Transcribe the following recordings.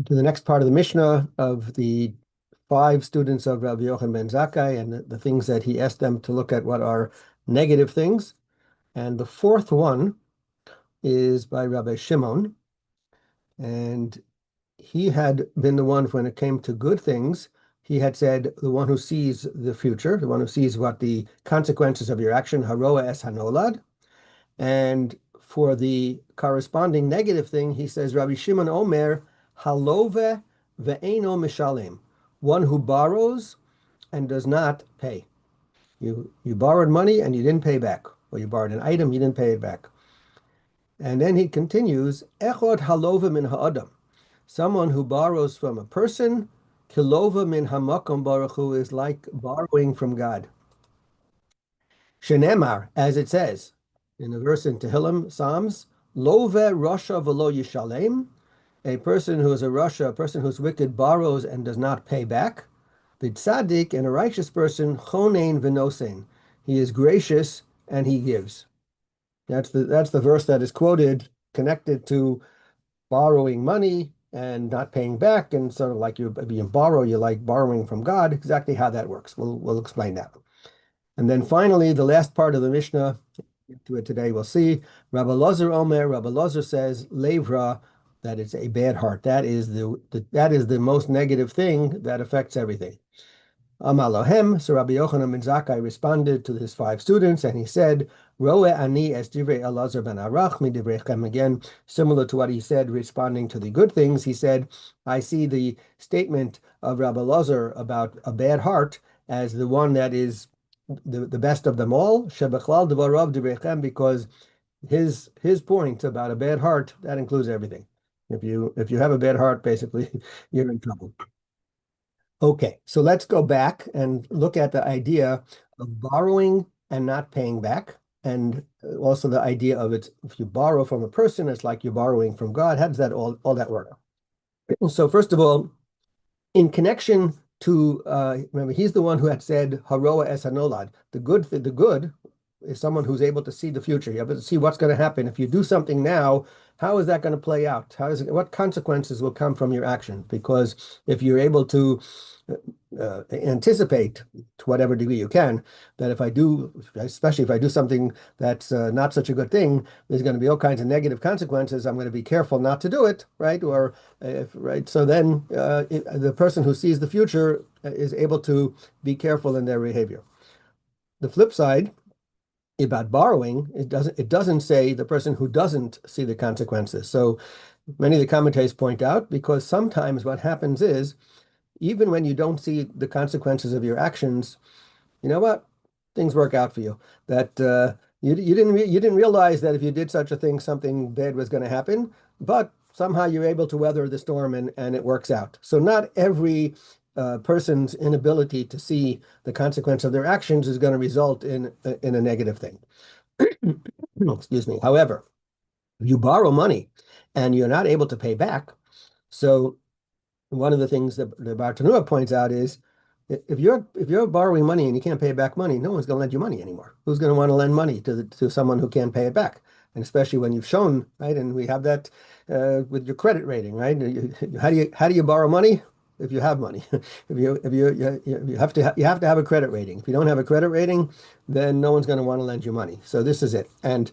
to the next part of the Mishnah of the five students of Rabbi Yochanan ben Zakkai and the things that he asked them to look at what are negative things. And the fourth one is by Rabbi Shimon. And he had been the one when it came to good things. He had said, the one who sees the future, the one who sees what the consequences of your action, haroa es hanolad. And for the corresponding negative thing, he says, Rabbi Shimon Omer, halove ve'eno mishalem, one who borrows and does not pay. You borrowed money and you didn't pay back, or you borrowed an item, you didn't pay it back. And then he continues, echod halove min ha'adam, someone who borrows from a person, kilova min hamakom baruch hu, is like borrowing from God. Shenemar, as it says in a verse in Tehillim, Psalms, Love Rasha v'lo yishalem, a person who is a Rasha, a person who's wicked, borrows and does not pay back. B'tzadik, and a righteous person, chonein v'nosein, he is gracious and he gives. That's the verse that is quoted, connected to borrowing money and not paying back, and sort of like you borrow, you like borrowing from God. Exactly how that works. We'll explain that. And then finally, the last part of the Mishnah, to it today, we'll see. Rabbi Lozer Omer, Rabbi Lozer says, Levra, that it's a bad heart. That is the most negative thing that affects everything. Amalohem, so Rabbi Yochanan ben Zakkai responded to his five students, and he said, Roe ani es divrei Elazar ben Arach mi divreichem. Again, similar to what he said, responding to the good things, he said, I see the statement of Rabbi Lozer about a bad heart as the one that is the best of them all, shebechlal devarav divreichem, because his point about a bad heart, that includes everything. If you have a bad heart, basically, you're in trouble. Okay, so let's go back and look at the idea of borrowing and not paying back, and also the idea of it. If you borrow from a person, it's like you're borrowing from God. How does that all that work? So first of all, in connection to remember, he's the one who had said haroa es hanolad. The good is someone who's able to see the future. You're able to see what's going to happen. If you do something now, how is that going to play out? What consequences will come from your actions? Because if you're able to anticipate to whatever degree you can, that if I do, especially if I do something that's not such a good thing, there's going to be all kinds of negative consequences. I'm going to be careful not to do it, right? Or right. So then the person who sees the future is able to be careful in their behavior. The flip side about borrowing, it doesn't say the person who doesn't see the consequences. So many of the commentators point out, because sometimes what happens is, even when you don't see the consequences of your actions, you know what? Things work out for you. That you didn't realize that if you did such a thing, something bad was going to happen, but somehow you're able to weather the storm and it works out. So not every person's inability to see the consequence of their actions is going to result in a negative thing. Excuse me. However, you borrow money and you're not able to pay back. So one of the things that the Bartanura points out is, if you're borrowing money and you can't pay back money, no one's going to lend you money anymore. Who's going to want to lend money to someone who can't pay it back? And especially when you've shown, right? And we have that with your credit rating, right? How do you borrow money? If you have money, you have to have a credit rating. If you don't have a credit rating, then no one's going to want to lend you money. So this is it. And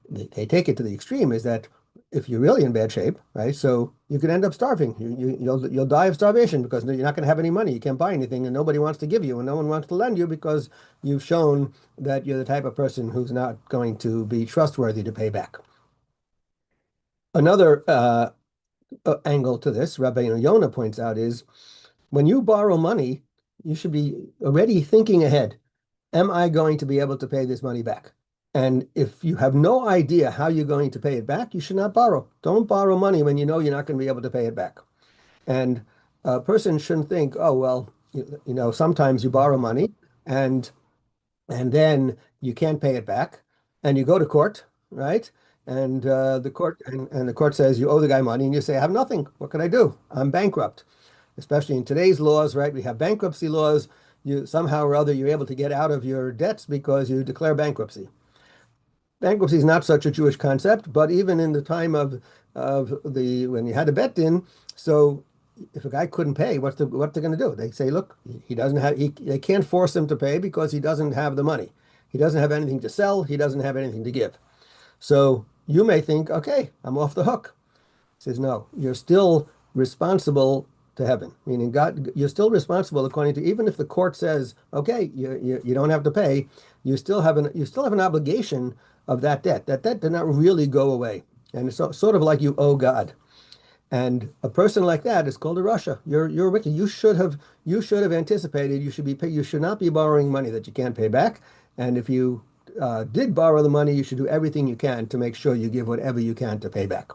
they take it to the extreme, is that if you're really in bad shape, right? So you could end up starving. You'll die of starvation because you're not going to have any money. You can't buy anything, and nobody wants to give you, and no one wants to lend you because you've shown that you're the type of person who's not going to be trustworthy to pay back. Another angle to this, Rabbi Yonah points out, is when you borrow money, you should be already thinking ahead. Am I going to be able to pay this money back? And if you have no idea how you're going to pay it back, you should not borrow. Don't borrow money when you know you're not going to be able to pay it back. And a person shouldn't think, oh, well, sometimes you borrow money and then you can't pay it back, and you go to court, right? And the court says you owe the guy money, and you say, I have nothing. What can I do? I'm bankrupt. Especially in today's laws, right? We have bankruptcy laws. You somehow or other you're able to get out of your debts because you declare bankruptcy. Bankruptcy is not such a Jewish concept, but even in the time of when you had a bet in, so if a guy couldn't pay, what they're going to do? They say, look, he doesn't have, they can't force him to pay because he doesn't have the money. He doesn't have anything to sell. He doesn't have anything to give. So you may think, okay, I'm off the hook. He says, no, you're still responsible to heaven, meaning God, you're still responsible according to, even if the court says, okay, you don't have to pay, you still have an obligation of that debt. That debt did not really go away. And it's sort of like you owe God. And a person like that is called a rasha. You're wicked. You should have anticipated. You should not be borrowing money that you can't pay back. And if you did borrow the money, you should do everything you can to make sure you give whatever you can to pay back.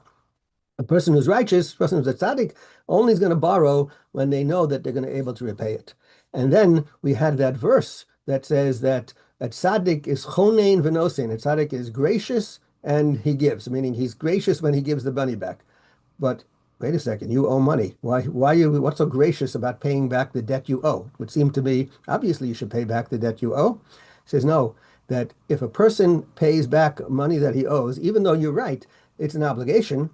A person who's righteous, a person who's a tzaddik, only is going to borrow when they know that they're going to be able to repay it. And then we had that verse that says that a tzaddik is chonein v'nosein. A tzaddik is gracious and he gives, meaning he's gracious when he gives the money back. But wait a second, you owe money. What's so gracious about paying back the debt you owe? It would seem to be, obviously you should pay back the debt you owe. He says, no, that if a person pays back money that he owes, even though you're right, it's an obligation,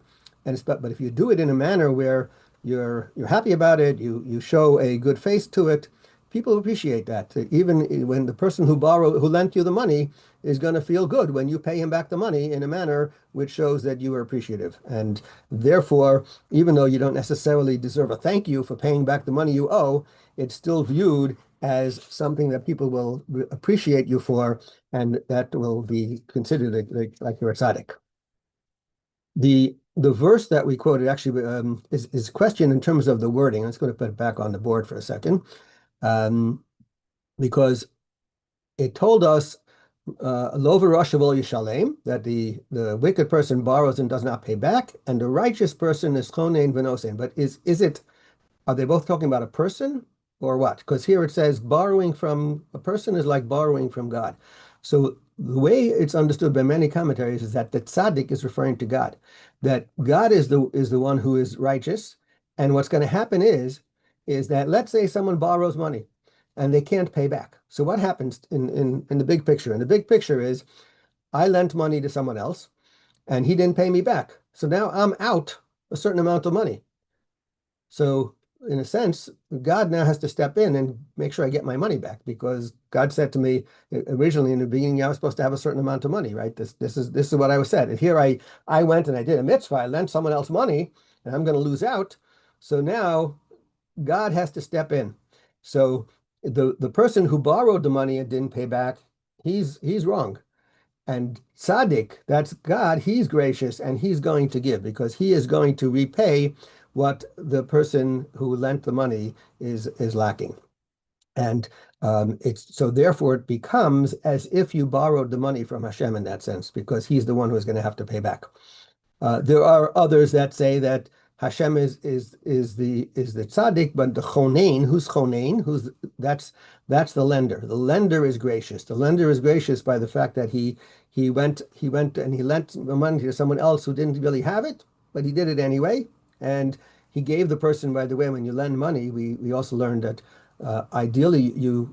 but if you do it in a manner where you're happy about it, you show a good face to it, people appreciate that. Even when the person who lent you the money is going to feel good when you pay him back the money in a manner which shows that you are appreciative. And therefore, even though you don't necessarily deserve a thank you for paying back the money you owe, it's still viewed as something that people will appreciate you for, and that will be considered like you're a tzaddik. The verse that we quoted actually is questioned in terms of the wording. Let's go to put it back on the board for a second, because it told us lo v'rasha v'lo yishalem, that the wicked person borrows and does not pay back, and the righteous person is chonein v'nosein. But are they both talking about a person or what? Because here it says borrowing from a person is like borrowing from God. So the way it's understood by many commentaries is that the tzaddik is referring to God, that God is the one who is righteous. And what's going to happen is that, let's say someone borrows money and they can't pay back. So what happens in the big picture? And the big picture is I lent money to someone else and he didn't pay me back. So now I'm out a certain amount of money. So in a sense, God now has to step in and make sure I get my money back, because God said to me originally in the beginning, I was supposed to have a certain amount of money, right? This is what I was said. And here I went and I did a mitzvah. I lent someone else money and I'm going to lose out. So now God has to step in. So the person who borrowed the money and didn't pay back, he's wrong. And tzaddik, that's God, he's gracious and he's going to give, because he is going to repay what the person who lent the money is lacking. And so therefore it becomes as if you borrowed the money from Hashem in that sense, because he's the one who is going to have to pay back. There are others that say that Hashem is the tzaddik, but the chonein, who's chonein, that's the lender. The lender is gracious. The lender is gracious by the fact that he went and he lent the money to someone else who didn't really have it, but he did it anyway. And he gave the person, by the way, when you lend money, we also learned that ideally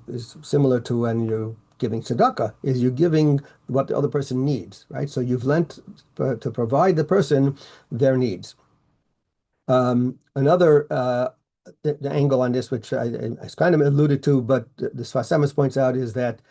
is similar to when you're giving tzedakah, is you're giving what the other person needs, right? So you've lent to provide the person their needs. Another the angle on this, which I kind of alluded to, but the Sfas Emes points out, is that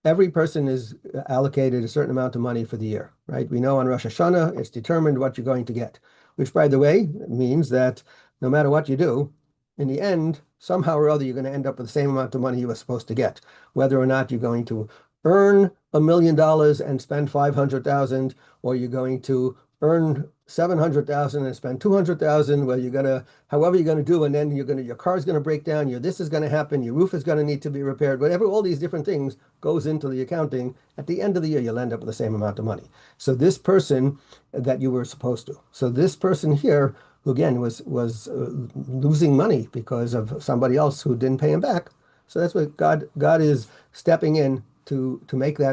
every person is allocated a certain amount of money for the year, right? We know on Rosh Hashanah, it's determined what you're going to get, which, by the way, means that no matter what you do, in the end, somehow or other, you're going to end up with the same amount of money you were supposed to get, whether or not you're going to earn $1 million and spend 500,000, or you're going to earn 700,000 and spend 200,000. Well, however you're gonna do, and then your car's gonna break down. This is gonna happen. Your roof is gonna need to be repaired. Whatever, all these different things goes into the accounting. At the end of the year, you'll end up with the same amount of money. So this person that you were supposed to. So this person here, who again was losing money because of somebody else who didn't pay him back. So that's what God is stepping in to make to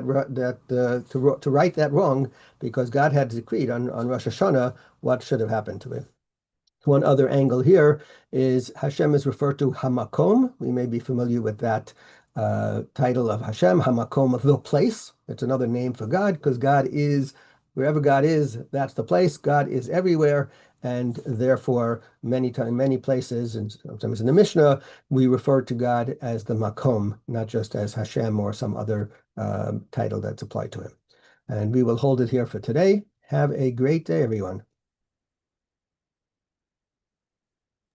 right that wrong, because God had decreed on Rosh Hashanah what should have happened to him. One other angle here is Hashem is referred to Hamakom. We may be familiar with that title of Hashem, Hamakom, the place. It's another name for God, because God is Wherever God is, that's the place. God is everywhere, and therefore, many places, and sometimes in the Mishnah, we refer to God as the Makom, not just as Hashem or some other title that's applied to him. And we will hold it here for today. Have a great day, everyone.